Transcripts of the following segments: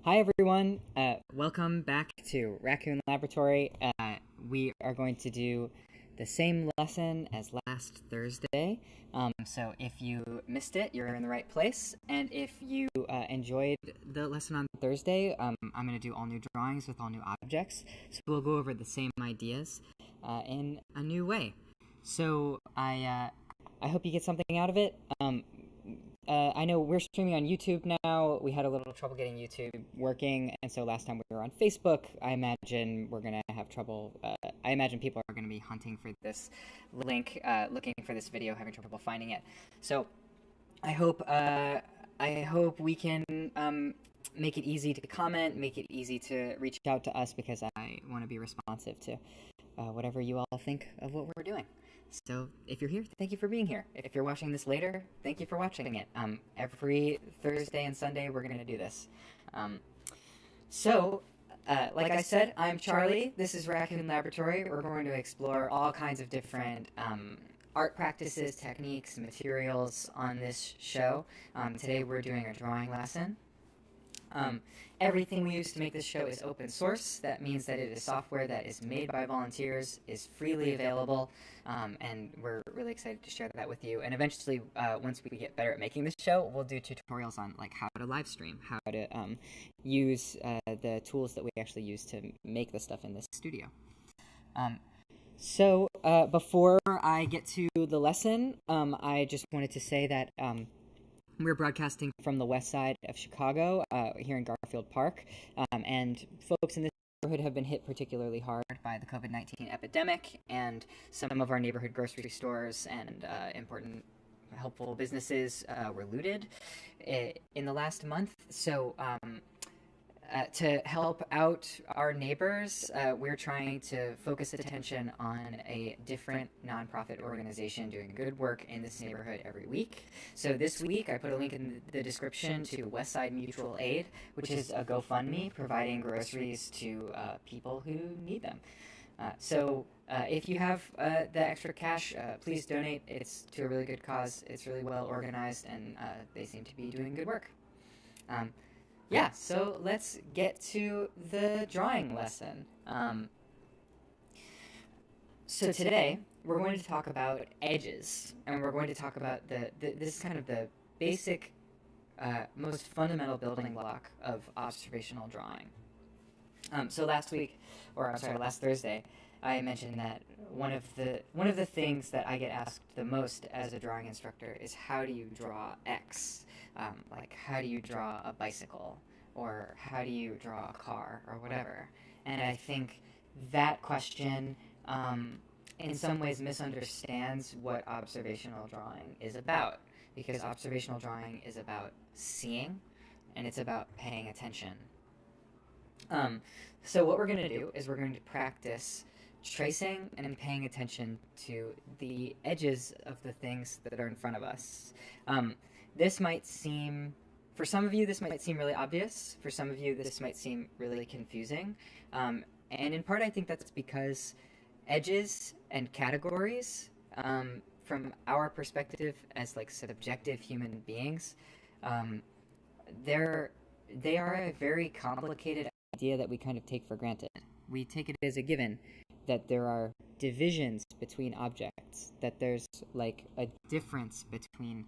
Hi everyone, welcome back to Raccoon Laboratory. We are going to do the same lesson as last Thursday. So if you missed it, you're in the right place. And if you enjoyed the lesson on Thursday, I'm going to do all new drawings with all new objects. So we'll go over the same ideas in a new way. So I hope you get something out of it. I know we're streaming on YouTube now. We had a little trouble getting YouTube working, and so last time we were on Facebook. I imagine we're gonna have trouble. I imagine people are gonna be hunting for this link, looking for this video, having trouble finding it. So I hope we can make it easy to comment, make it easy to reach out to us because I want to be responsive to whatever you all think of what we're doing. So if you're here, thank you for being here. If you're watching this later, thank you for watching it. Every Thursday and Sunday, we're going to do this. Like I said, I'm Charlie. This is Raccoon Laboratory. We're going to explore all kinds of different art practices, techniques, materials on this show. Today we're doing a drawing lesson. Everything we use to make this show is open source. That means that it is software that is made by volunteers, is freely available, and we're really excited to share that with you. And eventually, once we get better at making this show, we'll do tutorials on like how to live stream, how to use the tools that we actually use to make the stuff in this studio. Before I get to the lesson, I just wanted to say that we're broadcasting from the west side of Chicago, here in Garfield Park, and folks in this neighborhood have been hit particularly hard by the COVID-19 epidemic, and some of our neighborhood grocery stores and important helpful businesses were looted in the last month. So to help out our neighbors, we're trying to focus attention on a different nonprofit organization doing good work in this neighborhood every week. So this week, I put a link in the description to Westside Mutual Aid, which is a GoFundMe providing groceries to people who need them. If you have the extra cash, please donate. It's to a really good cause. It's really well organized, and they seem to be doing good work. So let's get to the drawing lesson. So today, we're going to talk about edges, and we're going to talk about this kind of the basic, most fundamental building block of observational drawing. Last Thursday, I mentioned that one of the things that I get asked the most as a drawing instructor is how do you draw X? Like how do you draw a bicycle, or how do you draw a car, or whatever. And I think that question in some ways misunderstands what observational drawing is about, because observational drawing is about seeing, and it's about paying attention. So what we're going to do is we're going to practice tracing and paying attention to the edges of the things that are in front of us. This might seem, for some of you, this might seem really obvious. For some of you, this might seem really confusing. And in part, I think that's because edges and categories, from our perspective as like subjective human beings, they are a very complicated idea that we kind of take for granted. We take it as a given that there are divisions between objects, that there's like a difference between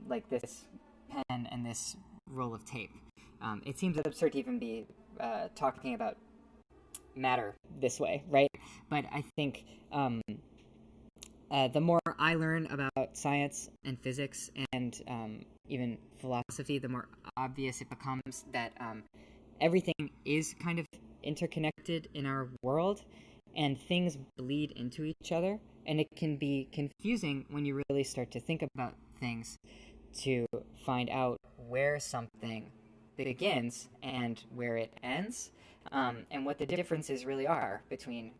like this pen and this roll of tape. It seems absurd to even be talking about matter this way, right? But I think the more I learn about science and physics and even philosophy, the more obvious it becomes that everything is kind of interconnected in our world, and things bleed into each other, and it can be confusing when you really start to think about things to find out where something begins and where it ends, and what the differences really are between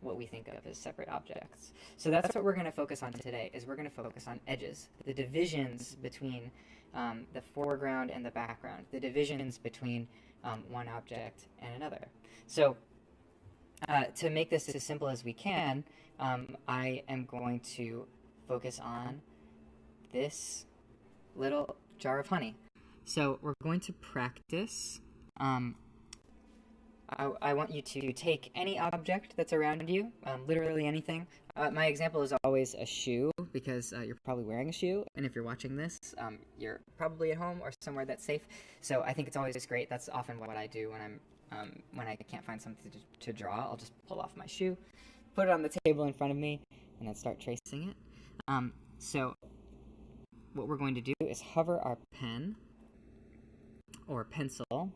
what we think of as separate objects. So that's what we're going to focus on today, is we're going to focus on edges, the divisions between the foreground and the background, the divisions between one object and another. So to make this as simple as we can, I am going to focus on this little jar of honey. So we're going to practice Um, I want you to take any object that's around you, literally anything. My example is always a shoe because you're probably wearing a shoe, and if you're watching this, you're probably at home or somewhere that's safe. So I think it's always great. That's often what I do when I can't find something to draw. I'll just pull off my shoe, put it on the table in front of me, and then start tracing it. So what we're going to do is hover our pen or pencil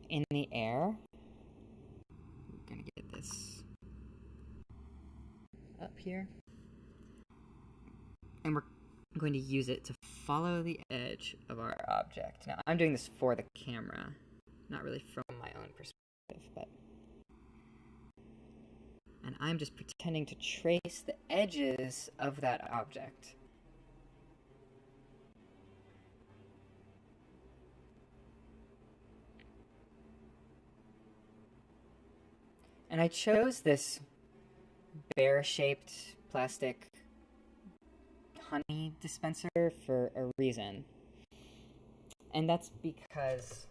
in the air. I'm gonna get this up here, and we're going to use it to follow the edge of our object. Now, I'm doing this for the camera, not really from my own perspective, and I'm just pretending to trace the edges of that object. And I chose this bear-shaped plastic honey dispenser for a reason. And that's because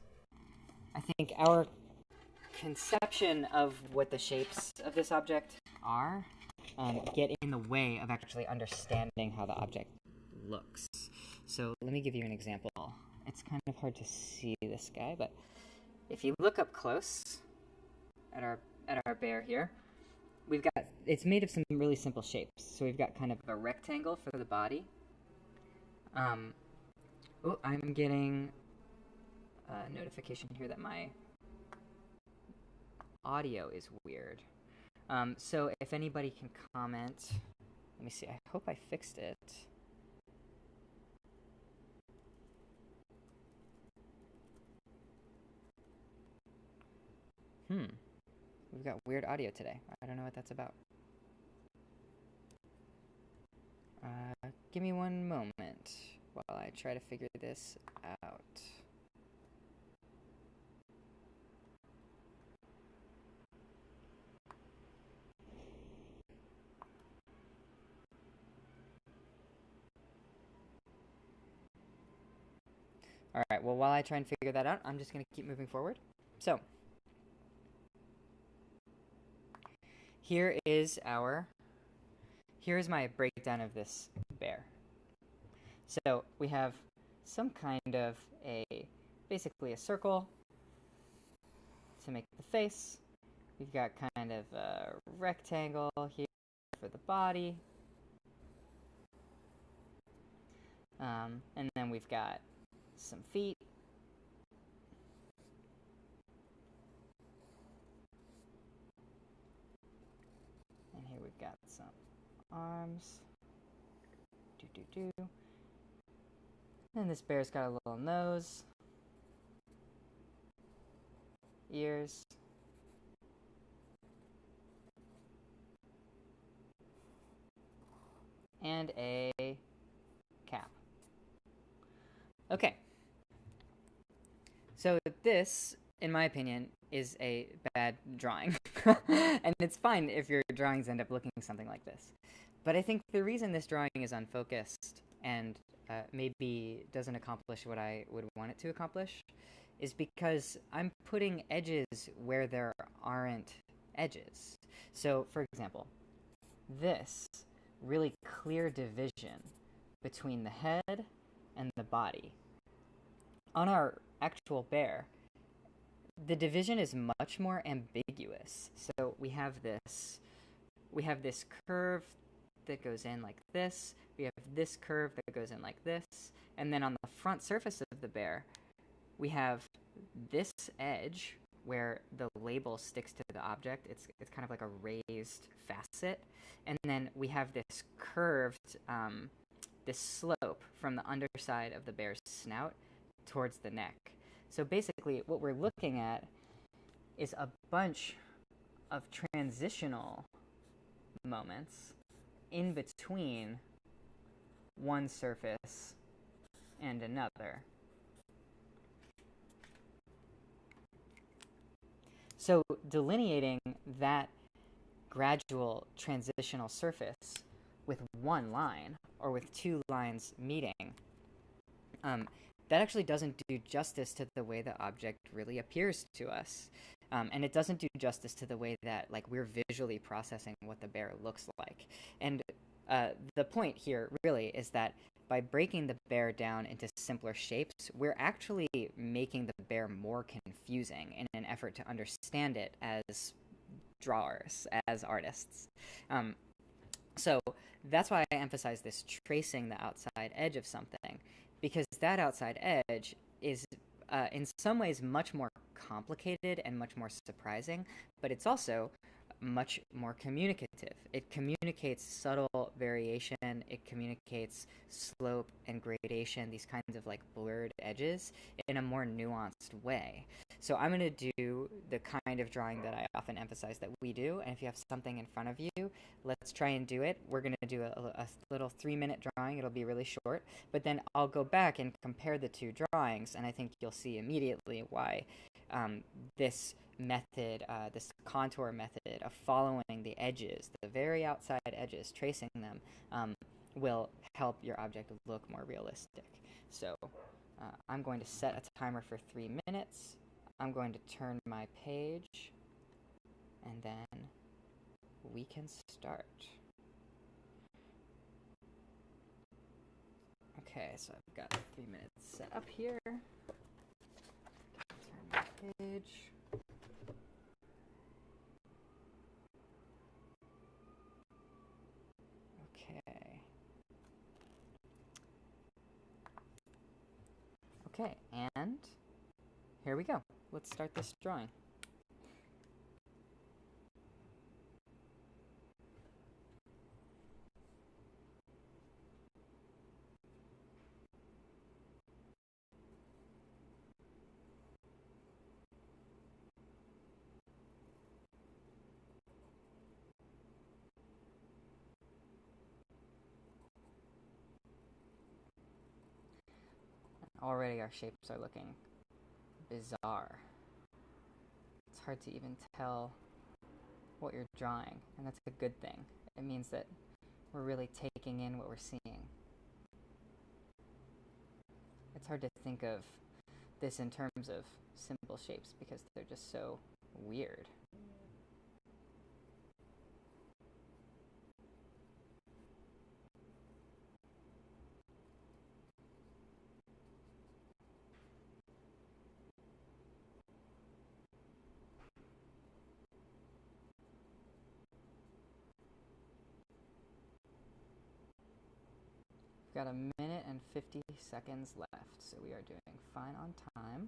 I think our conception of what the shapes of this object are get in the way of actually understanding how the object looks. So let me give you an example. It's kind of hard to see this guy, but if you look up close at our bear here, it's made of some really simple shapes. So we've got kind of a rectangle for the body. I'm getting a notification here that my audio is weird. So if anybody can comment, let me see, I hope I fixed it. We've got weird audio today. I don't know what that's about. Give me one moment while I try to figure this out. Alright, well, while I try and figure that out, I'm just going to keep moving forward. So, here is my breakdown of this bear. So we have some kind of basically a circle to make the face. We've got kind of a rectangle here for the body. And then we've got some feet. And here we've got some arms. And this bear's got a little nose, ears, and a cap. Okay. So this, in my opinion, is a bad drawing. And it's fine if your drawings end up looking something like this. But I think the reason this drawing is unfocused and maybe doesn't accomplish what I would want it to accomplish is because I'm putting edges where there aren't edges. So, for example, this really clear division between the head and the body. On our actual bear, the division is much more ambiguous. So we have this curve that goes in like this. We have this curve that goes in like this. And then on the front surface of the bear, we have this edge where the label sticks to the object. It's kind of like a raised facet. And then we have this curved, this slope from the underside of the bear's snout towards the neck. So basically what we're looking at is a bunch of transitional moments in between one surface and another. So delineating that gradual transitional surface with one line or with two lines meeting that actually doesn't do justice to the way the object really appears to us. And it doesn't do justice to the way that like we're visually processing what the bear looks like. And the point here really is that by breaking the bear down into simpler shapes, we're actually making the bear more confusing in an effort to understand it as drawers, as artists. Um, so that's why I emphasize this tracing the outside edge of something, because that outside edge is in some ways much more complicated and much more surprising, but it's also much more communicative. It communicates subtle variation, it communicates slope and gradation, these kinds of like blurred edges in a more nuanced way. So I'm going to do the kind of drawing that I often emphasize that we do, and if you have something in front of you, let's try and do it. We're going to do a little 3-minute drawing. It'll be really short, but then I'll go back and compare the two drawings, and I think you'll see immediately why this method, this contour method of following the edges, the very outside edges, tracing them, will help your object look more realistic. So I'm going to set a timer for 3 minutes. I'm going to turn my page, and then we can start. Okay, so I've got 3 minutes set up here. Turn my page. Okay. Okay, and here we go. Let's start this drawing. Already our shapes are looking bizarre. It's hard to even tell what you're drawing, and that's a good thing. It means that we're really taking in what we're seeing. It's hard to think of this in terms of simple shapes because they're just so weird. We've got 1 minute and 50 seconds left, so we are doing fine on time.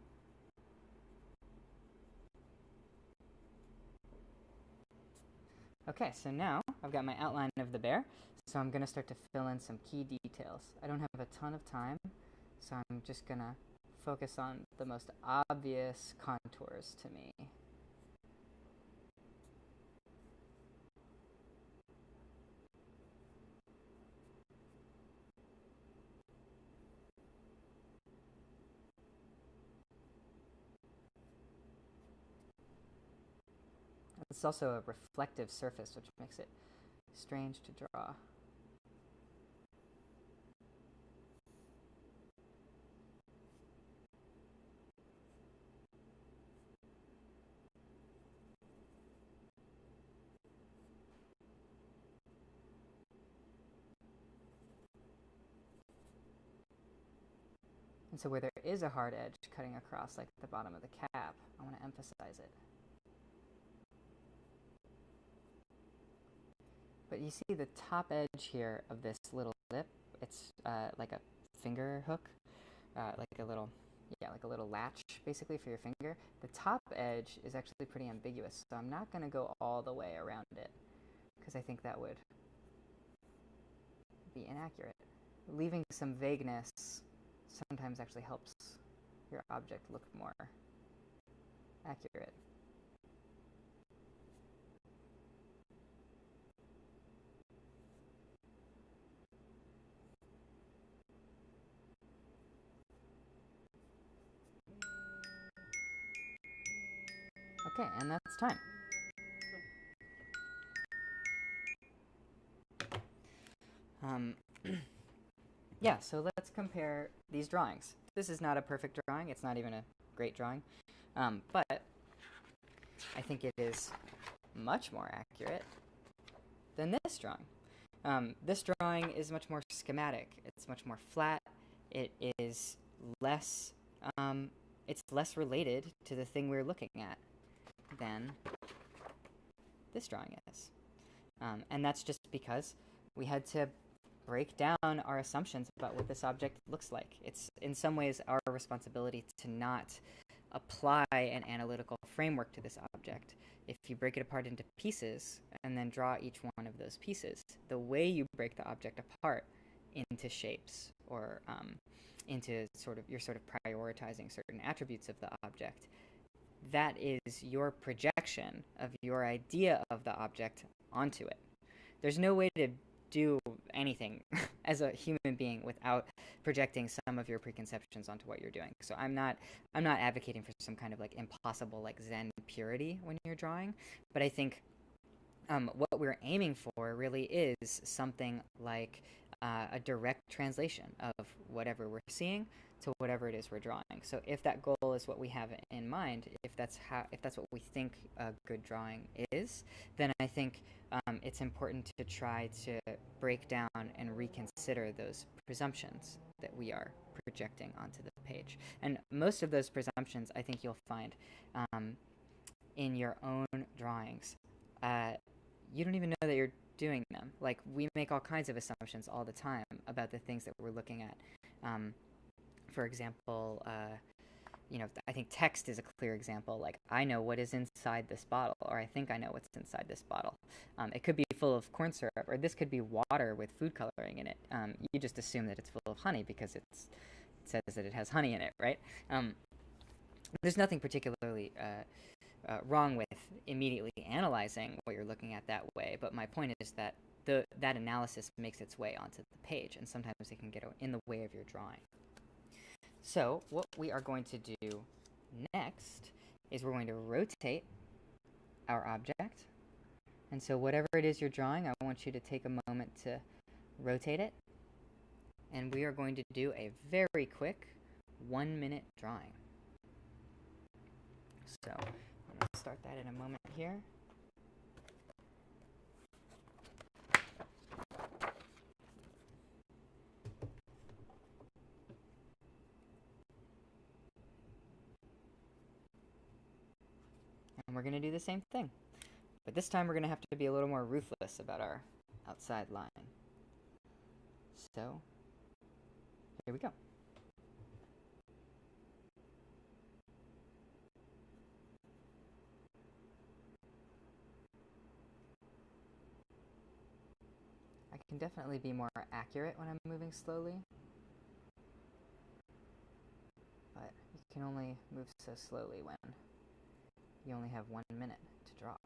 Okay, so now I've got my outline of the bear, so I'm going to start to fill in some key details. I don't have a ton of time, so I'm just going to focus on the most obvious contours to me. It's also a reflective surface, which makes it strange to draw. And so where there is a hard edge cutting across, like the bottom of the cap, I want to emphasize it. But you see the top edge here of this little lip, it's like a finger hook, like a little latch basically for your finger. The top edge is actually pretty ambiguous, so I'm not going to go all the way around it because I think that would be inaccurate. Leaving some vagueness sometimes actually helps your object look more accurate. Okay, and that's time. Yeah, so let's compare these drawings. This is not a perfect drawing. It's not even a great drawing. But I think it is much more accurate than this drawing. This drawing is much more schematic. It's much more flat. It is less, it's less related to the thing we're looking at than this drawing is. And that's just because we had to break down our assumptions about what this object looks like. It's in some ways our responsibility to not apply an analytical framework to this object. If you break it apart into pieces and then draw each one of those pieces, the way you break the object apart into shapes or into you're sort of prioritizing certain attributes of the object, that is your projection of your idea of the object onto it. There's no way to do anything as a human being without projecting some of your preconceptions onto what you're doing. So I'm not advocating for some kind of like impossible like Zen purity when you're drawing, but I think what we're aiming for really is something like a direct translation of whatever we're seeing to whatever it is we're drawing. So if that goal is what we have in mind, if that's what we think a good drawing is, then I think it's important to try to break down and reconsider those presumptions that we are projecting onto the page. And most of those presumptions, I think you'll find in your own drawings. You don't even know that you're doing them. Like, we make all kinds of assumptions all the time about the things that we're looking at. For example, I think text is a clear example. Like, I know what is inside this bottle, or I think I know what's inside this bottle. It could be full of corn syrup, or this could be water with food coloring in it. You just assume that it's full of honey because it says that it has honey in it, right? There's nothing particularly wrong with immediately analyzing what you're looking at that way, but my point is that that analysis makes its way onto the page, and sometimes it can get in the way of your drawing. So what we are going to do next is we're going to rotate our object. And so whatever it is you're drawing, I want you to take a moment to rotate it. And we are going to do a very quick 1-minute drawing. So I'm going to start that in a moment here. And we're going to do the same thing. But this time we're going to have to be a little more ruthless about our outside line. So, here we go. I can definitely be more accurate when I'm moving slowly. But you can only move so slowly when you only have 1 minute to draw.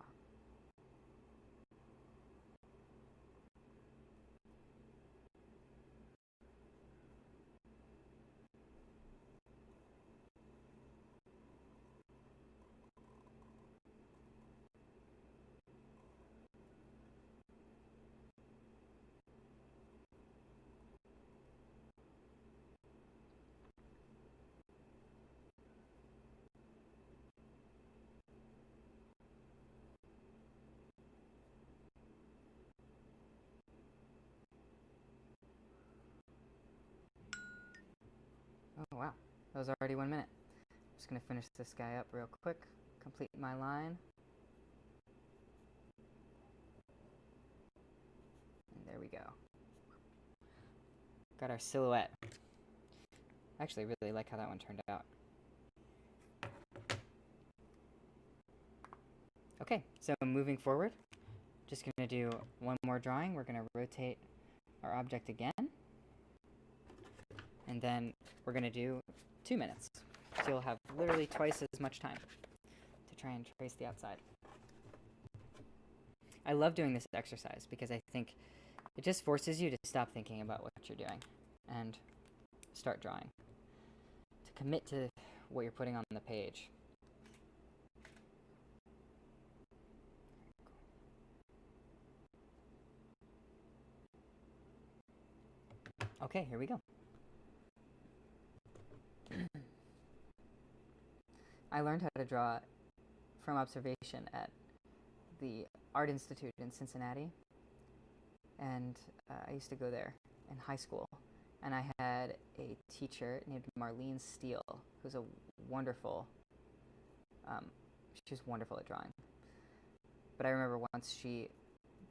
Oh wow, that was already 1 minute. I'm just going to finish this guy up real quick, complete my line. And there we go. Got our silhouette. I actually really like how that one turned out. Okay, so moving forward, just going to do one more drawing. We're going to rotate our object again. And then we're going to do 2 minutes. So you'll have literally twice as much time to try and trace the outside. I love doing this exercise because I think it just forces you to stop thinking about what you're doing and start drawing. To commit to what you're putting on the page. Okay, here we go. I learned how to draw from observation at the Art Institute in Cincinnati, and I used to go there in high school. And I had a teacher named Marlene Steele, who's a wonderful, she was wonderful at drawing. But I remember once she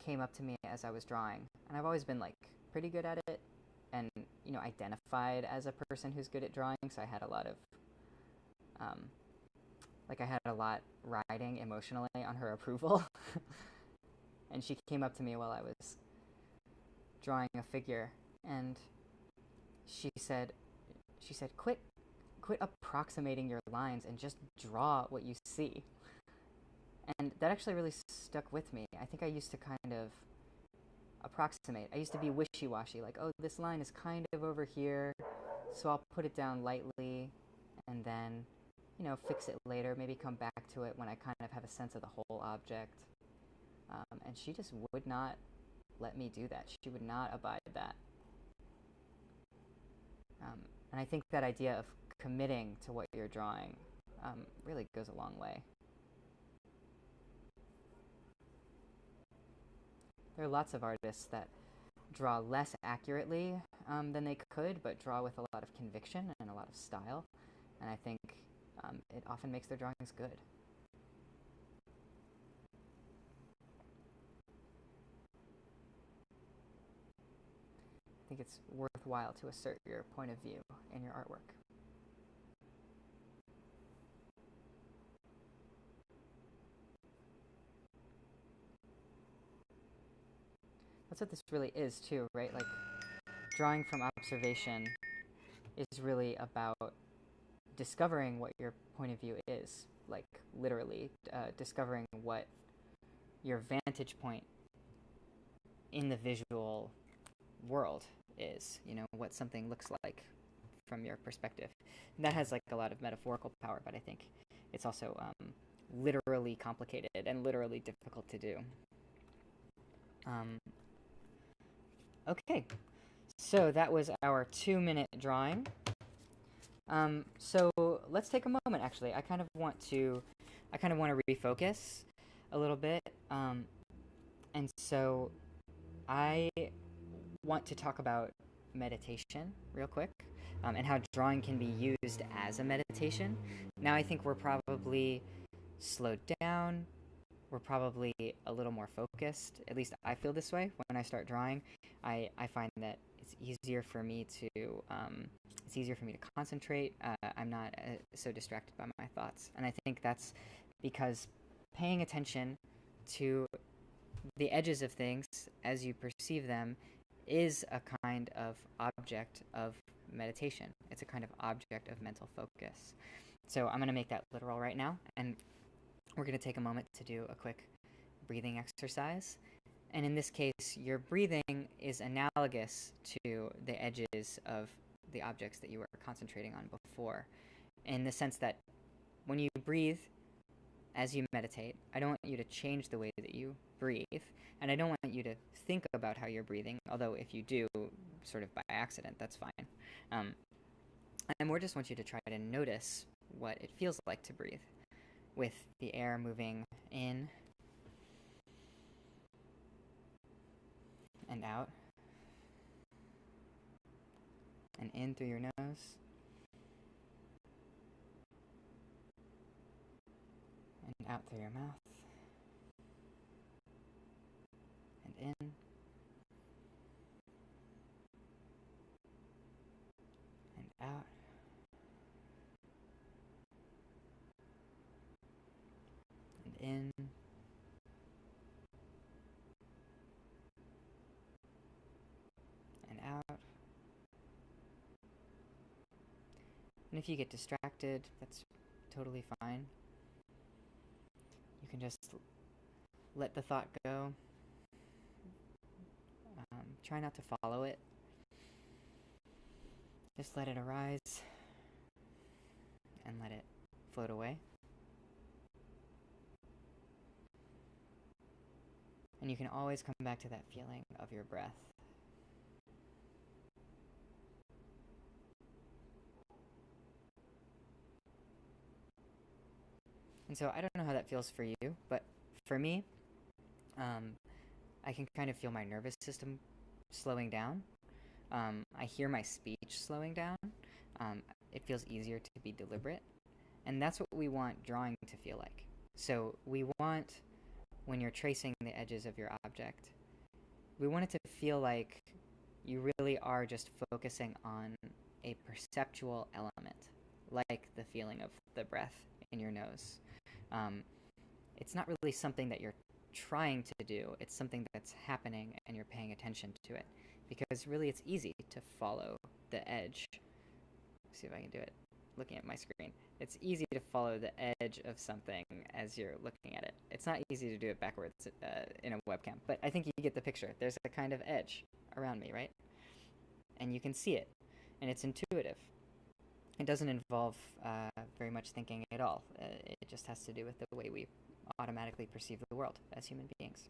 came up to me as I was drawing, and I've always been like pretty good at it, and identified as a person who's good at drawing. So I had a lot of, I had a lot riding emotionally on her approval. And she came up to me while I was drawing a figure, and she said, quit approximating your lines and just draw what you see. And that actually really stuck with me. I think I used to kind of approximate. I used to be wishy-washy, like, oh, this line is kind of over here, so I'll put it down lightly, and then, fix it later, maybe come back to it when I kind of have a sense of the whole object. And she just would not let me do that. She would not abide that. And I think that idea of committing to what you're drawing really goes a long way. There are lots of artists that draw less accurately than they could, but draw with a lot of conviction and a lot of style. And I think it often makes their drawings good. I think it's worthwhile to assert your point of view in your artwork. That's what this really is too, right? Like, drawing from observation is really about discovering what your point of view is, like literally discovering what your vantage point in the visual world is, what something looks like from your perspective. And that has like a lot of metaphorical power, but I think it's also literally complicated and literally difficult to do. Okay, so that was our 2-minute drawing. So let's take a moment. Actually, I kind of want to refocus a little bit, and so I want to talk about meditation real quick, and how drawing can be used as a meditation. Now, I think we're probably slowed down. We're probably a little more focused. At least I feel this way when I start drawing. I find that it's easier for me to concentrate. I'm not so distracted by my thoughts, and I think that's because paying attention to the edges of things as you perceive them is a kind of object of meditation. It's a kind of object of mental focus. So I'm going to make that literal right now, and we're going to take a moment to do a quick breathing exercise. And in this case, your breathing is analogous to the edges of the objects that you were concentrating on before, in the sense that when you breathe as you meditate, I don't want you to change the way that you breathe, and I don't want you to think about how you're breathing, although if you do, sort of by accident, that's fine. I more just want you to try to notice what it feels like to breathe, with the air moving in and out, and in through your nose, and out through your mouth, and in, and out, and in, and out. And if you get distracted, that's totally fine. You can just let the thought go. Try not to follow it. Just let it arise and let it float away. And you can always come back to that feeling of your breath. And so I don't know how that feels for you, but for me, um, I can kind of feel my nervous system slowing down. I hear my speech slowing down. It feels easier to be deliberate. And that's what we want drawing to feel like. So we want, when you're tracing the edges of your object, we want it to feel like you really are just focusing on a perceptual element, like the feeling of the breath in your nose. Um, it's not really something that you're trying to do, it's something that's happening and you're paying attention to it. Because really, it's easy to follow the edge. Let's see if I can do it looking at my screen. It's easy to follow the edge of something as you're looking at it. It's not easy to do it backwards in a webcam, but I think you get the picture. There's a kind of edge around me, right? And you can see it, and it's intuitive. It doesn't involve very much thinking at all. It just has to do with the way we automatically perceive the world as human beings.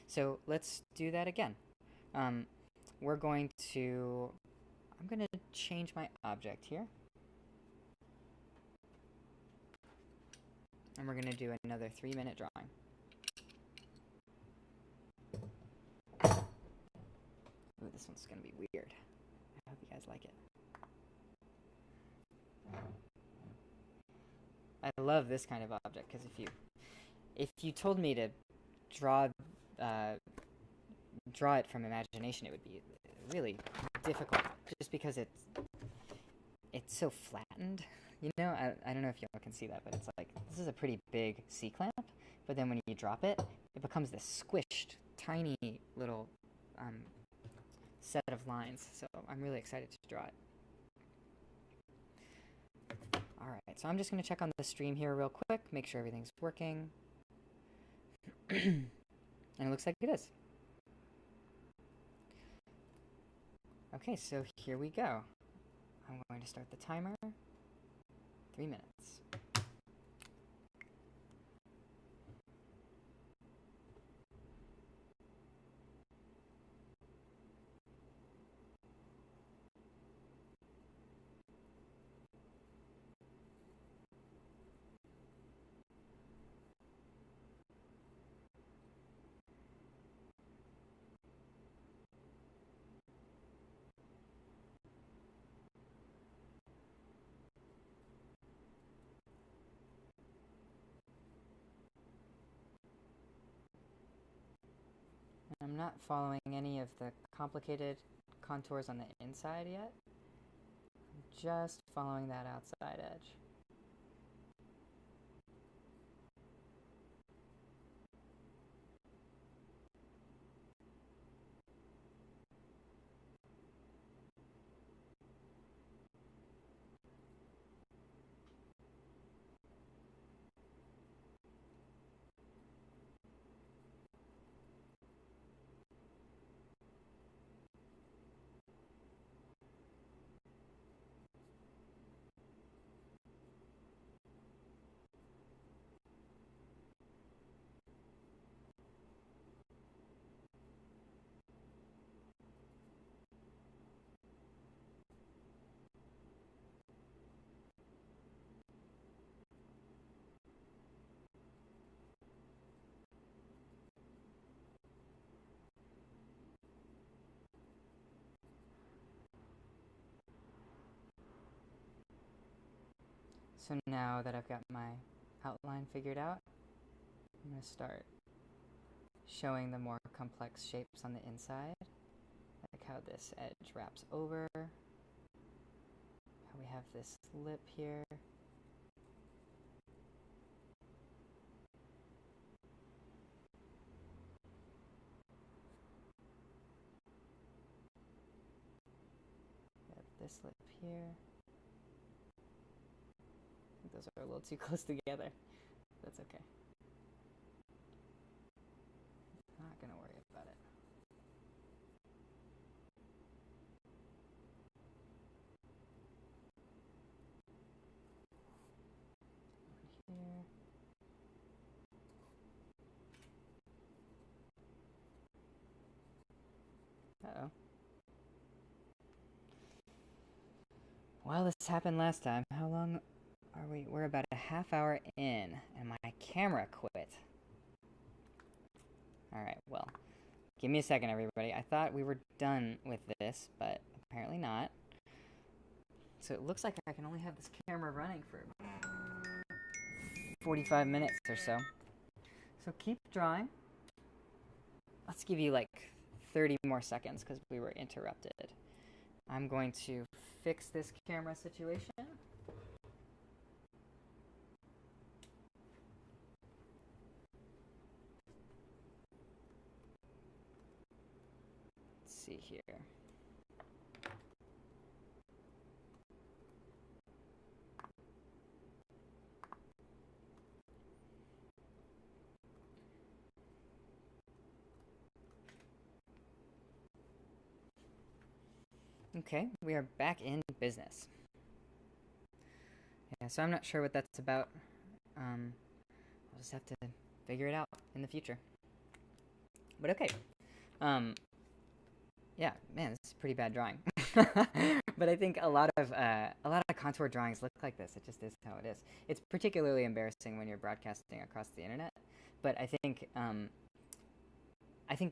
So let's do that again. Um, we're going to, I'm going to change my object here. And we're going to do another 3-minute drawing. Ooh, this one's going to be weird. I hope you guys like it. I love this kind of object because if you told me to draw it from imagination, it would be really difficult just because it's so flattened. You know, I don't know if y'all can see that, but it's like, this is a pretty big C-clamp, but then when you drop it, it becomes this squished, tiny little set of lines. So I'm really excited to draw it. Alright, so I'm just going to check on the stream here real quick, make sure everything's working. And it looks like it is. Okay, so here we go. I'm going to start the timer. 3 minutes. I'm not following any of the complicated contours on the inside yet. I'm just following that outside edge. So now that I've got my outline figured out, I'm going to start showing the more complex shapes on the inside, like how this edge wraps over, how we have this lip here. We have this lip here. I think those are a little too close together. That's okay. Not gonna worry about it. One here. Uh-oh. Well, this happened last time. How long We're about a half hour in, and my camera quit. Alright, well, give me a second, everybody. I thought we were done with this, but apparently not. So it looks like I can only have this camera running for 45 minutes or so. So keep drawing. Let's give you like 30 more seconds because we were interrupted. I'm going to fix this camera situation. Let's see here. Okay, we are back in business. Yeah, so I'm not sure what that's about. We'll just have to figure it out in the future. But okay. Yeah, man, this is pretty bad drawing. But I think a lot of contour drawings look like this. It just is how it is. It's particularly embarrassing when you're broadcasting across the internet. But I think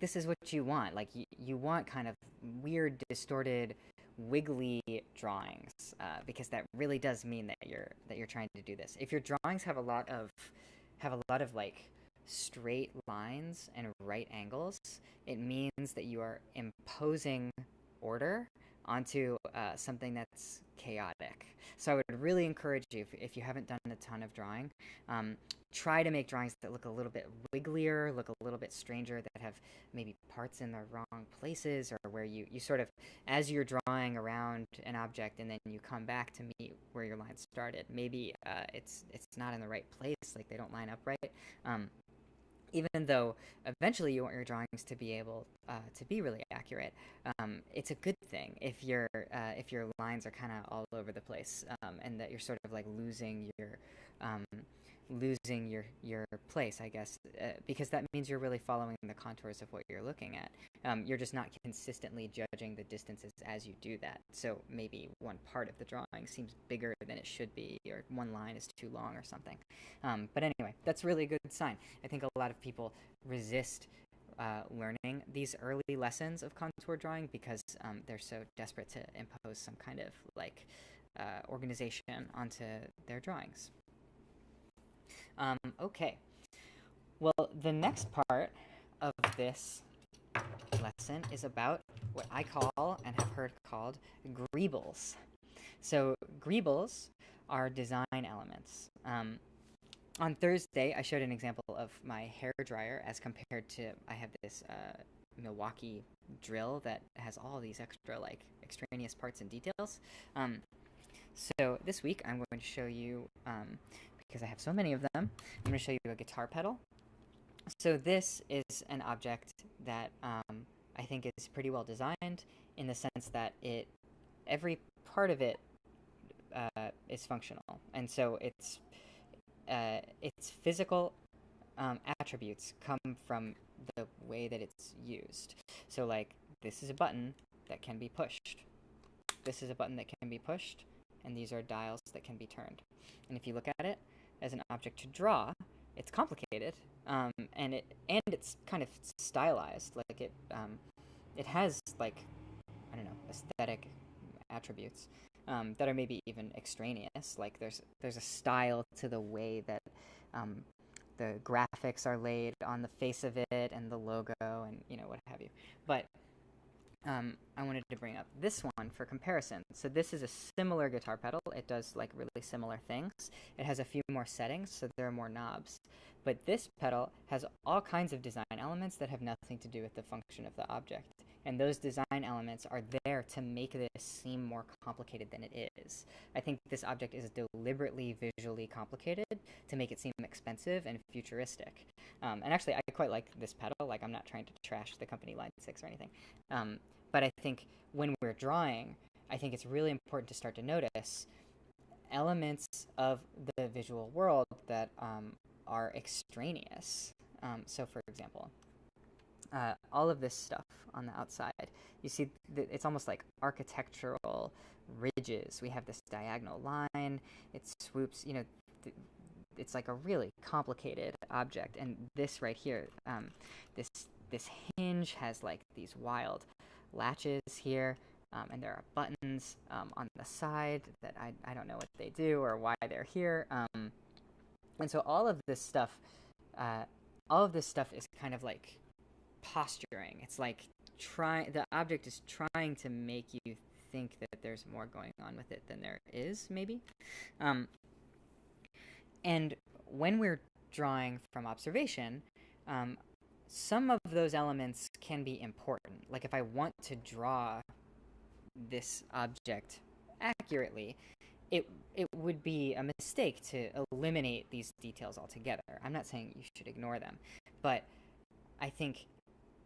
this is what you want. Like you want kind of weird, distorted, wiggly drawings, because that really does mean that you're trying to do this. If your drawings have a lot of like straight lines and right angles, it means that you are imposing order onto something that's chaotic. So I would really encourage you, if you haven't done a ton of drawing, try to make drawings that look a little bit wigglier, look a little bit stranger, that have maybe parts in the wrong places, or where you sort of, as you're drawing around an object and then you come back to meet where your line started, maybe it's not in the right place, like they don't line up right. Even though eventually you want your drawings to be able to be really accurate, it's a good thing if your lines are kind of all over the place, and that you're sort of like losing your place, I guess, because that means you're really following the contours of what you're looking at. You're just not consistently judging the distances as you do that. So maybe one part of the drawing seems bigger than it should be, or one line is too long or something. But anyway, that's really a good sign. I think a lot of people resist learning these early lessons of contour drawing because they're so desperate to impose some kind of like organization onto their drawings. Okay. Well, the next part of this lesson is about what I call, and have heard called, greebles. So greebles are design elements. On Thursday, I showed an example of my hair dryer as compared to, I have this Milwaukee drill that has all these extra like extraneous parts and details. So this week I'm going to show you, because I have so many of them, I'm going to show you a guitar pedal. So this is an object that I think is pretty well designed, in the sense that every part of it is functional, and so its physical attributes come from the way that it's used. So like, this is a button that can be pushed. This is a button that can be pushed, and these are dials that can be turned. And if you look at it as an object to draw, it's complicated, and it's kind of stylized. Like it has like, I don't know, aesthetic attributes that are maybe even extraneous. Like there's a style to the way that the graphics are laid on the face of it, and the logo, and what have you. But I wanted to bring up this one for comparison. So this is a similar guitar pedal. It does like really similar things. It has a few more settings, so there are more knobs. But this pedal has all kinds of design elements that have nothing to do with the function of the object. And those design elements are there to make this seem more complicated than it is. I think this object is deliberately visually complicated to make it seem expensive and futuristic. And actually, I quite like this pedal. Like, I'm not trying to trash the company Line 6 or anything. But I think when we're drawing, I think it's really important to start to notice elements of the visual world that are extraneous. So, for example, all of this stuff on the outside. You see, it's almost like architectural ridges. We have this diagonal line. It swoops, it's like a really complicated object. And this right here, this this hinge has like these wild latches here, and there are buttons on the side that I don't know what they do or why they're here. And so all of this stuff is kind of like posturing. It's like the object is trying to make you think that there's more going on with it than there is, maybe. And when we're drawing from observation, some of those elements can be important. Like if I want to draw this object accurately, it would be a mistake to eliminate these details altogether. I'm not saying you should ignore them, but I think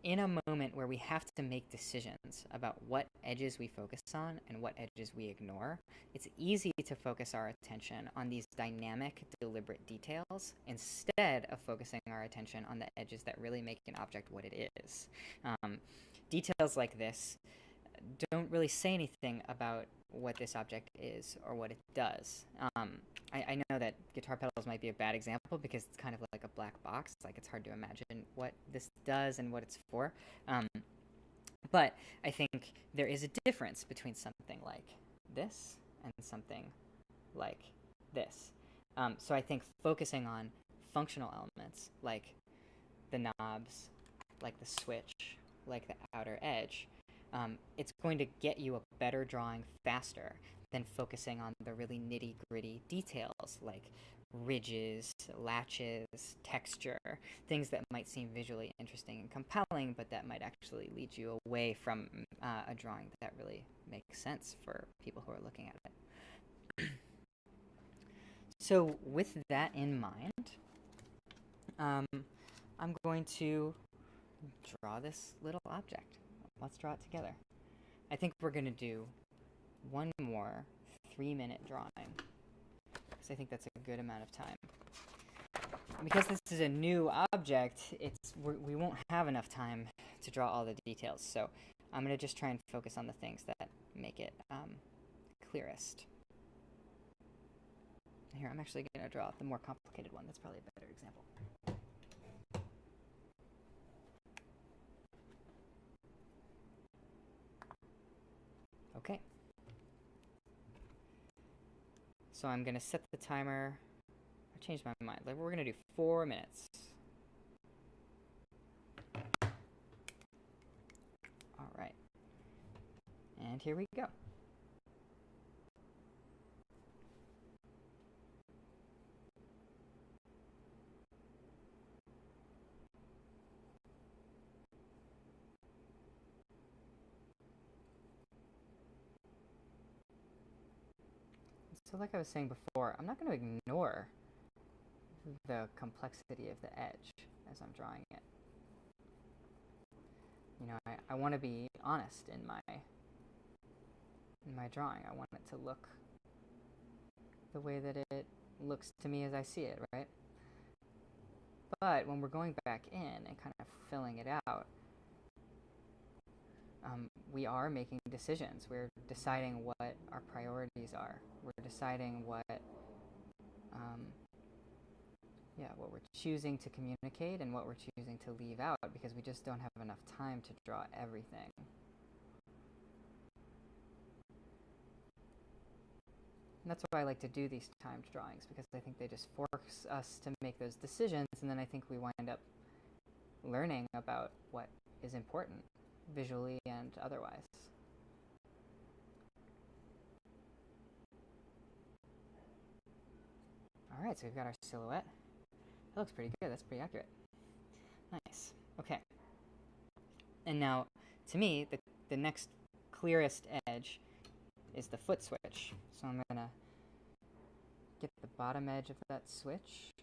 in a moment where we have to make decisions about what edges we focus on and what edges we ignore, it's easy to focus our attention on these dynamic, deliberate details instead of focusing our attention on the edges that really make an object what it is. Details like this don't really say anything about what this object is or what it does. I know that guitar pedals might be a bad example because it's kind of like a black box. It's like it's hard to imagine what this does and what it's for. But I think there is a difference between something like this and something like this. So I think focusing on functional elements like the knobs, like the switch, like the outer edge, it's going to get you a better drawing faster than focusing on the really nitty-gritty details like ridges, latches, texture, things that might seem visually interesting and compelling, but that might actually lead you away from a drawing that really makes sense for people who are looking at it. So with that in mind, I'm going to draw this little object. Let's draw it together. I think we're going to do one more 3-minute drawing because I think that's a good amount of time. Because this is a new object, we won't have enough time to draw all the details. So I'm going to just try and focus on the things that make it clearest. Here, I'm actually going to draw the more complicated one. That's probably a better example. Okay. So I'm going to set the timer. I changed my mind. We're going to do 4 minutes. All right. And here we go. So like I was saying before, I'm not going to ignore the complexity of the edge as I'm drawing it. You know, I want to be honest in my drawing. I want it to look the way that it looks to me as I see it, right? But when we're going back in and kind of filling it out, we are making decisions. We're deciding what our priorities are. We're deciding what we're choosing to communicate and what we're choosing to leave out because we just don't have enough time to draw everything. And that's why I like to do these timed drawings because I think they just force us to make those decisions, and then I think we wind up learning about what is important visually and otherwise. Alright, so we've got our silhouette. That looks pretty good. That's pretty accurate. Nice. Okay. And now, to me, the next clearest edge is the foot switch. So I'm going to get the bottom edge of that switch.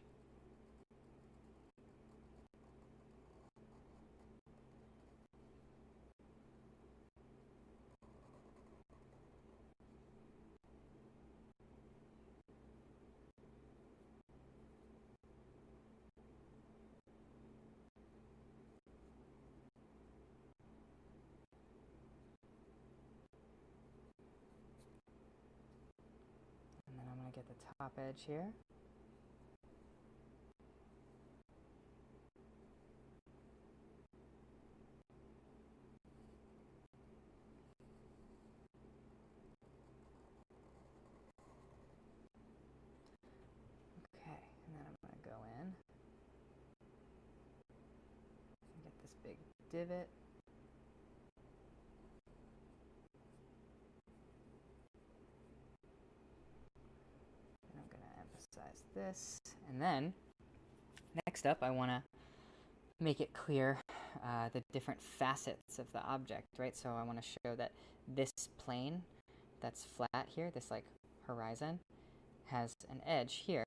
at the top edge here. Okay, and then I'm going to go in and get this big divot. And I'm going to emphasize this. And then, next up, I want to make it clear the different facets of the object, right? So I want to show that this plane that's flat here, this like horizon, has an edge here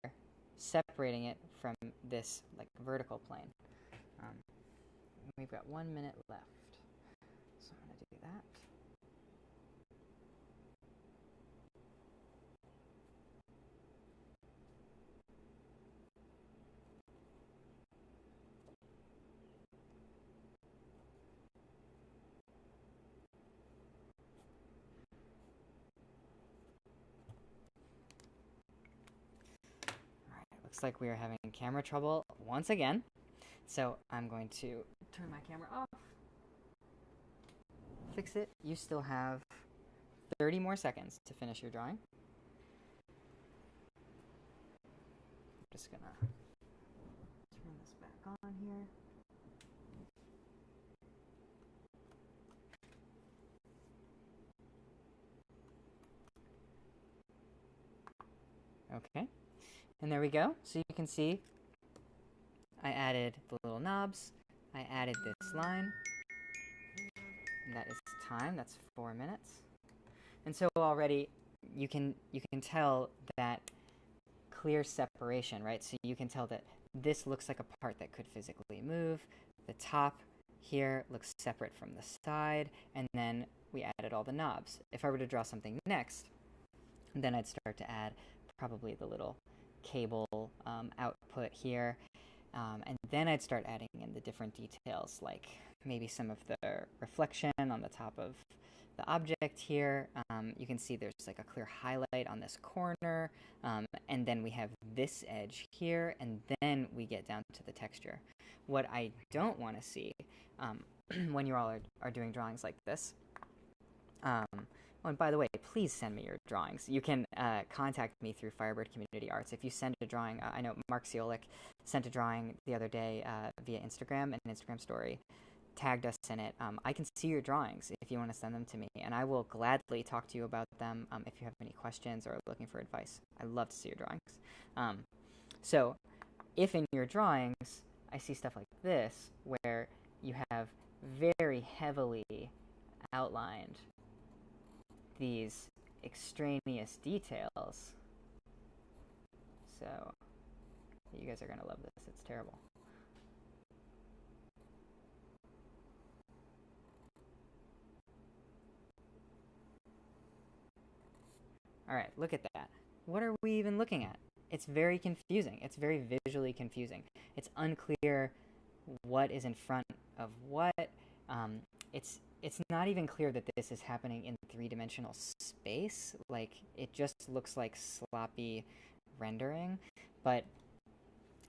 separating it from this like vertical plane. We've got 1 minute left, so I'm going to do that. Looks like we are having camera trouble once again, so I'm going to turn my camera off, fix it. You still have 30 more seconds to finish your drawing. I'm just gonna turn this back on here. Okay, and there we go. So you can see I added the little knobs, I added this line, and that is time, that's 4 minutes. And so already you can tell that clear separation, right? So you can tell that this looks like a part that could physically move. The top here looks separate from the side, and then we added all the knobs. If I were to draw something next, then I'd start to add probably the little cable output here, and then I'd start adding in the different details, like maybe some of the reflection on the top of the object here. You can see there's like a clear highlight on this corner, and then we have this edge here, and then we get down to the texture. What I don't want to see when you all are doing drawings like this, oh, and by the way, please send me your drawings. You can contact me through Firebird Community Arts. If you send a drawing, I know Mark Ciolik sent a drawing the other day via Instagram, an Instagram story, tagged us in it. I can see your drawings if you want to send them to me, and I will gladly talk to you about them if you have any questions or are looking for advice. I love to see your drawings. So if in your drawings I see stuff like this, where you have very heavily outlined these extraneous details, so you guys are going to love this. It's terrible. Alright, look at that. What are we even looking at? It's very confusing. It's very visually confusing. It's unclear what is in front of what. It's not even clear that this is happening in three-dimensional space. Like, it just looks like sloppy rendering, but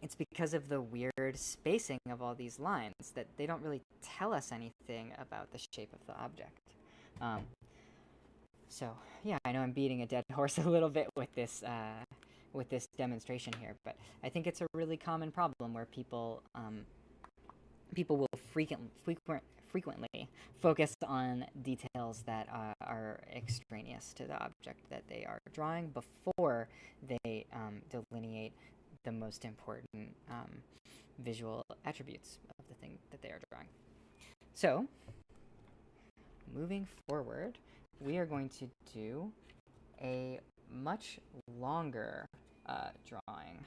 it's because of the weird spacing of all these lines that they don't really tell us anything about the shape of the object. So, yeah, I know I'm beating a dead horse a little bit with this demonstration here, but I think it's a really common problem where people will frequently focus on details that are extraneous to the object that they are drawing before they delineate the most important visual attributes of the thing that they are drawing. So, moving forward, we are going to do a much longer drawing.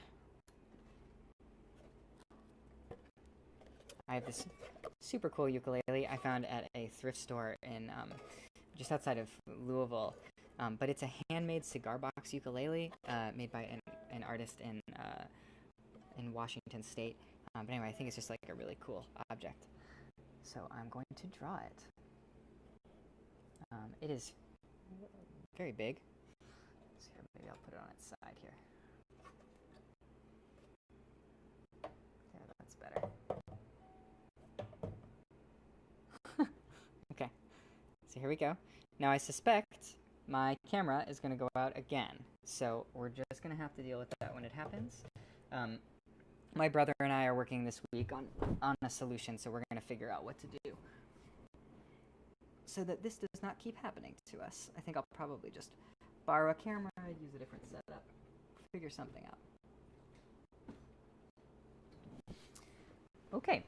I have this super cool ukulele I found at a thrift store in just outside of Louisville, but it's a handmade cigar box ukulele made by an artist in Washington State. But anyway, I think it's just like a really cool object. So I'm going to draw it. It is very big. Let's see if Maybe I'll put it on its side here. Yeah, that's better. Okay, so here we go. Now I suspect my camera is going to go out again, so we're just going to have to deal with that when it happens. My brother and I are working this week on a solution, so we're going to figure out what to do so that this does not keep happening to us. I think I'll probably just borrow a camera, use a different setup, figure something out. Okay.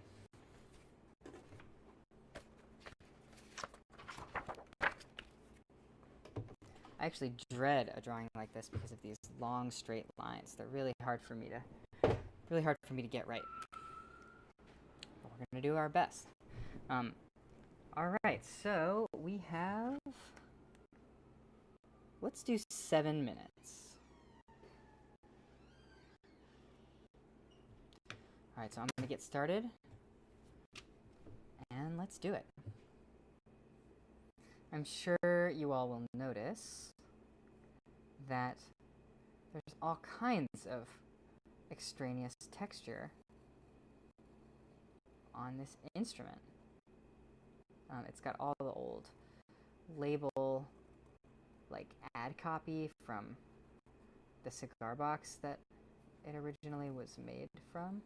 I actually dread a drawing like this because of these long straight lines. They're really hard for me to get right. But we're going to do our best. All right, so we have, let's do 7 minutes. All right, so I'm going to get started, and let's do it. I'm sure you all will notice that there's all kinds of extraneous texture on this instrument. It's got all the old label, like ad copy from the cigar box that it originally was made from.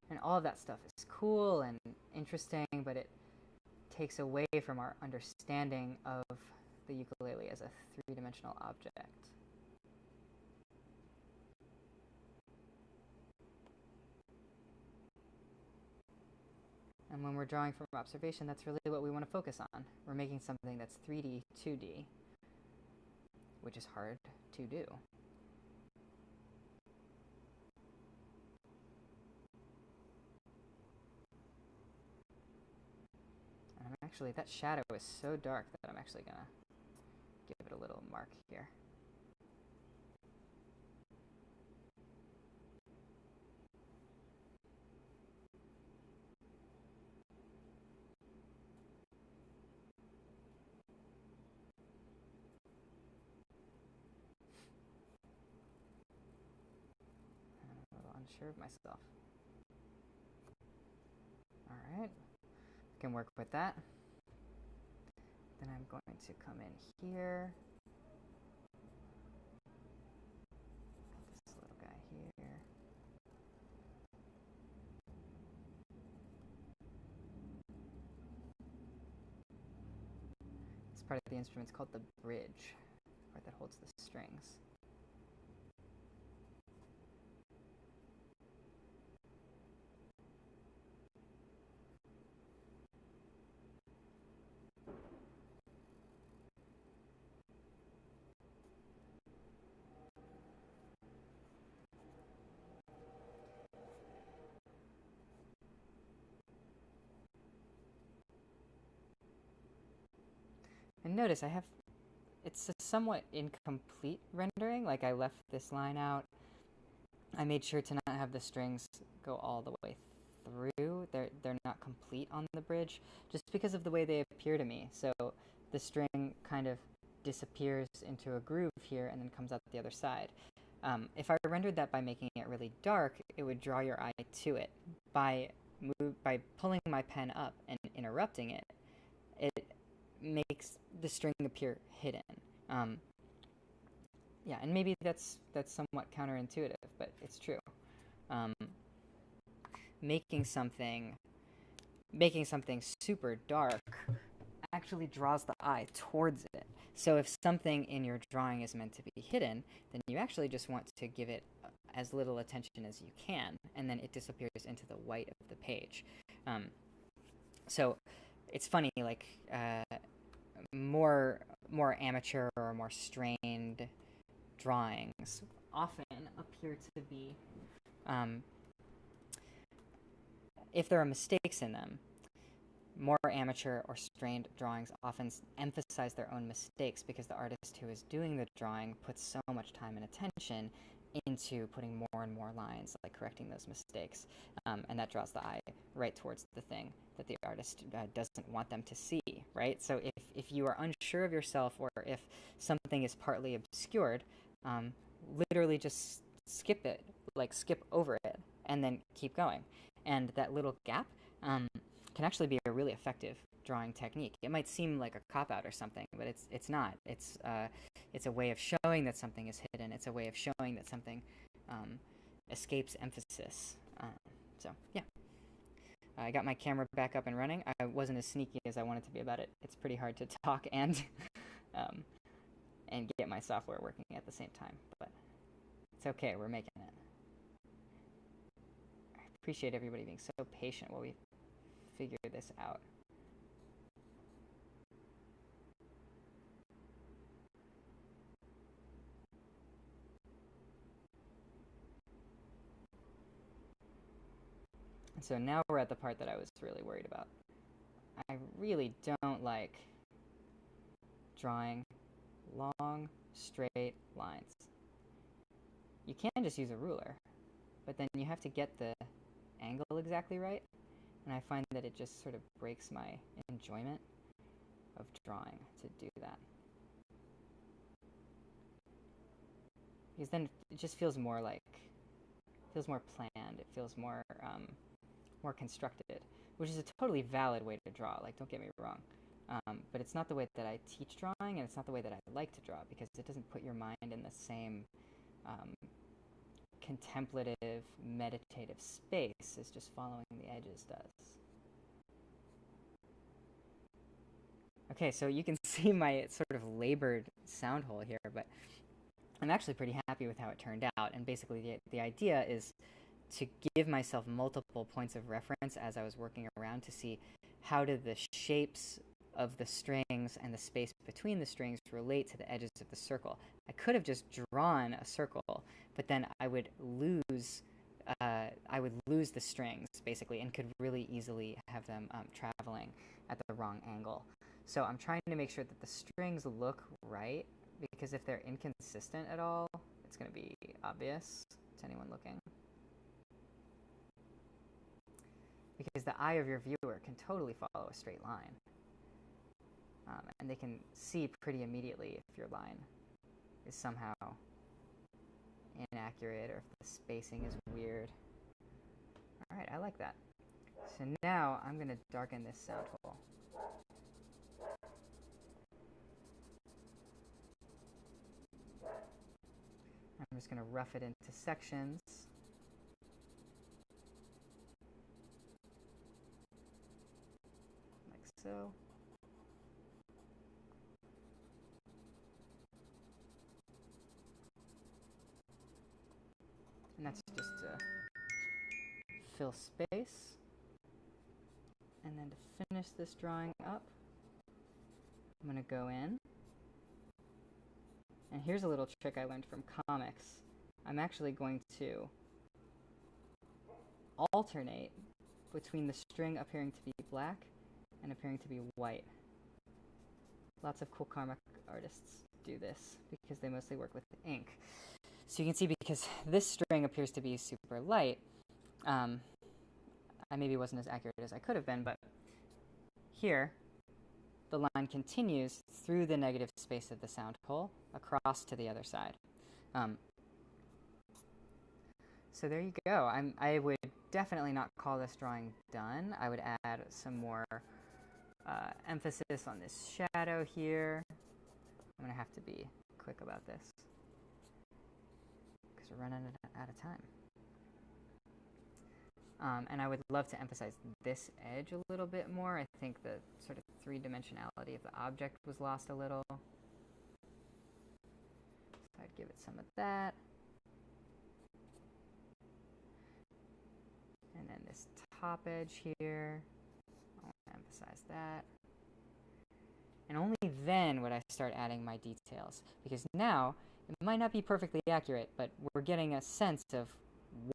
And all of that stuff is cool and interesting, but it takes away from our understanding of the ukulele as a three-dimensional object. And when we're drawing from observation, that's really what we want to focus on. We're making something that's 3D, 2D, which is hard to do. And that shadow is so dark that I'm actually going to give it a little mark here. I'm a little unsure of myself. All right, I can work with that. Then I'm going to come in here. This little guy here. This part of the instrument is called the bridge, part that holds the strings. And notice it's a somewhat incomplete rendering, like I left this line out. I made sure to not have the strings go all the way through. They're not complete on the bridge, just because of the way they appear to me. So the string kind of disappears into a groove here and then comes out the other side. If I rendered that by making it really dark, it would draw your eye to it. By pulling my pen up and interrupting it, it makes the string appear hidden. Yeah, and maybe that's somewhat counterintuitive, but it's true. Making something super dark actually draws the eye towards it. So if something in your drawing is meant to be hidden, then you actually just want to give it as little attention as you can, and then it disappears into the white of the page. So it's funny, like more amateur or more strained drawings often appear to be, if there are mistakes in them, more amateur or strained drawings often emphasize their own mistakes because the artist who is doing the drawing puts so much time and attention into putting more and more lines, like correcting those mistakes. And that draws the eye right towards the thing that the artist doesn't want them to see, right? So if you are unsure of yourself, or if something is partly obscured, literally just skip it, like skip over it, and then keep going. And that little gap can actually be a really effective drawing technique. It might seem like a cop-out or something, but it's not. It's a way of showing that something is hidden. It's a way of showing that something escapes emphasis. So yeah, I got my camera back up and running. I wasn't as sneaky as I wanted to be about it. It's pretty hard to talk and and get my software working at the same time, but it's okay. We're making it. I appreciate everybody being so patient while we figure this out. So now we're at the part that I was really worried about. I really don't like drawing long, straight lines. You can just use a ruler, but then you have to get the angle exactly right, and I find that it just sort of breaks my enjoyment of drawing to do that. Because then it just feels more planned, it feels more constructed, which is a totally valid way to draw, like, don't get me wrong. But it's not the way that I teach drawing, and it's not the way that I like to draw, because it doesn't put your mind in the same contemplative, meditative space as just following the edges does. Okay, so you can see my sort of labored sound hole here, but I'm actually pretty happy with how it turned out, and basically the idea is to give myself multiple points of reference as I was working around to see how do the shapes of the strings and the space between the strings relate to the edges of the circle. I could have just drawn a circle, but then I would lose the strings, basically, and could really easily have them traveling at the wrong angle. So I'm trying to make sure that the strings look right, because if they're inconsistent at all, it's going to be obvious to anyone looking. Because the eye of your viewer can totally follow a straight line. And they can see pretty immediately if your line is somehow inaccurate or if the spacing is weird. Alright, I like that. So now I'm going to darken this sound hole. I'm just going to rough it into sections. Like so. And that's just to fill space. And then to finish this drawing up, I'm going to go in. And here's a little trick I learned from comics. I'm actually going to alternate between the string appearing to be black and appearing to be white. Lots of cool comic artists do this because they mostly work with ink. So you can see, because this string appears to be super light, I maybe wasn't as accurate as I could have been, but here the line continues through the negative space of the sound hole across to the other side. So there you go. I would definitely not call this drawing done. I would add some more emphasis on this shadow here. I'm going to have to be quick about this because we're running out of time. And I would love to emphasize this edge a little bit more. I think the sort of three-dimensionality of the object was lost a little. So I'd give it some of that. And then this top edge here, I want to emphasize that. And only then would I start adding my details, because now it might not be perfectly accurate, but we're getting a sense of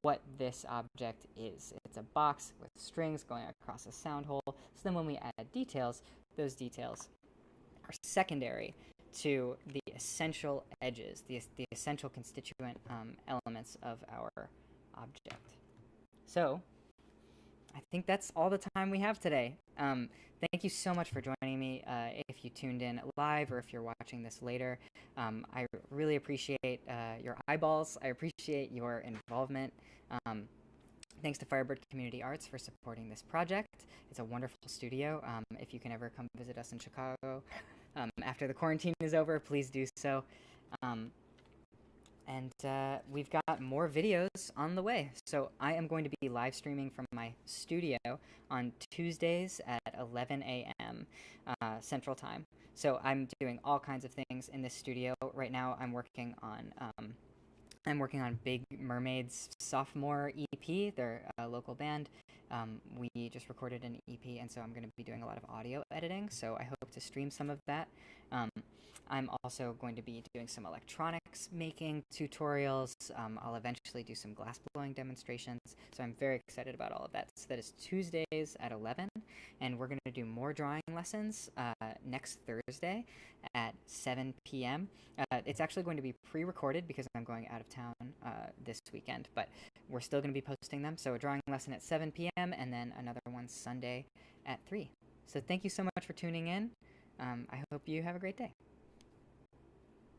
what this object is. It's a box with strings going across a sound hole. So then when we add details, those details are secondary to the essential edges, the essential constituent elements of our object. So, I think that's all the time we have today. Thank you so much for joining me. If you tuned in live or if you're watching this later, I really appreciate your eyeballs. I appreciate your involvement. Thanks to Firebird Community Arts for supporting this project. It's a wonderful studio. If you can ever come visit us in Chicago after the quarantine is over, please do so. And we've got more videos on the way. So I am going to be live streaming from my studio on Tuesdays at 11 a.m. Central Time. So I'm doing all kinds of things in this studio. Right now I'm working on Big Mermaid's sophomore EP, their local band. We just recorded an EP, and so I'm going to be doing a lot of audio editing, so I hope to stream some of that. I'm also going to be doing some electronics making tutorials. I'll eventually do some glass blowing demonstrations, so I'm very excited about all of that. So that is Tuesdays at 11, and we're going to do more drawing lessons next Thursday at 7 p.m. It's actually going to be pre-recorded because I'm going out of town this weekend, but we're still going to be posting them. So a drawing lesson at 7 p.m. and then another one Sunday at 3. So thank you so much for tuning in. I hope you have a great day.